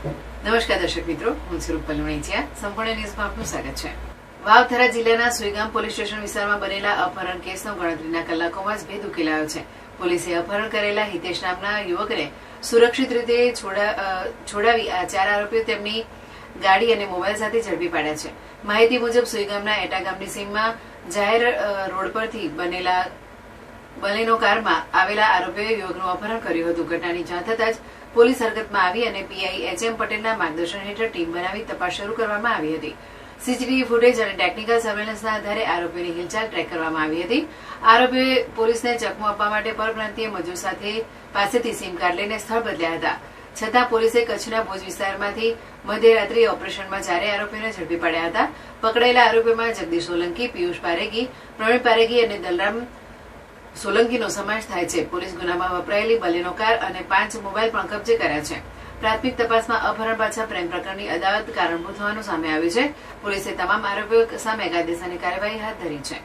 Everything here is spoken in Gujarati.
નમસ્કાર દર્શક મિત્રો, હું છું રૂપલ લુણીચિયા. સંપૂર્ણ ન્યૂઝમાં આપનું સ્વાગત છે. વાવથરા જિલ્લાના સુઈગામ પોલીસ સ્ટેશન વિસ્તારમાં બનેલા અપહરણ કેસનો ગણતરીના કલાકોમાં જ ભેદ ઉકેલાયો છે. પોલીસે અપહરણ કરેલા હિતેશ નામના યુવકને સુરક્ષિત રીતે છોડાવી આ 4 આરોપીઓ તેમની ગાડી અને મોબાઈલ સાથે ઝડપી પાડ્યા છે. માહિતી મુજબ સુઈગામના એટા ગામની સીમમાં જાહેર રોડ પરથી બનેલા બલેનો કારમાં આવેલા આરોપીઓએ યુવકનું અપહરણ કર્યું હતું. ઘટનાની જાણ થતાં જ પોલીસ હરકતમાં આવી અને પીઆઈ એચ.એમ. પટેલના માર્ગદર્શન હેઠળ ટીમ બનાવી તપાસ શરૂ કરવામાં આવી હતી. સીસીટીવી ફૂટેજ અને ટેકનિકલ સર્વેલન્સના આધારે આરોપીઓની હિલચાલ ટ્રેક કરવામાં આવી હતી. આરોપીઓએ પોલીસને ચકમો આપવા માટે પરપ્રાંતીય મજૂર પાસેથી સિમ કાર્ડ લઈને સ્થળ બદલ્યા હતા. છતાં પોલીસે કચ્છના ભુજ વિસ્તારમાંથી મધ્યરાત્રિએ ઓપરેશનમાં 4 આરોપીઓને ઝડપી પાડ્યા હતા. પકડાયેલા આરોપીઓમાં જગદીશ સોલંકી, પિયુષ પારેગી, પ્રવીણ પારેગી અને દલરામ સોલંકીનો સમાવેશ થાય છે. પોલીસ ગુનામાં વપરાયેલી બલેનો કાર અને 5 મોબાઈલ પણ કબજે કર્યા છે. પ્રાથમિક તપાસમાં અપહરણ પાછળ પ્રેમ પ્રકરણની અદાવત કારણભૂત હોવાનું સામે આવ્યું છે. પોલીસે તમામ આરોપીઓ સામે કાયદેસરની કાર્યવાહી હાથ ધરી છે.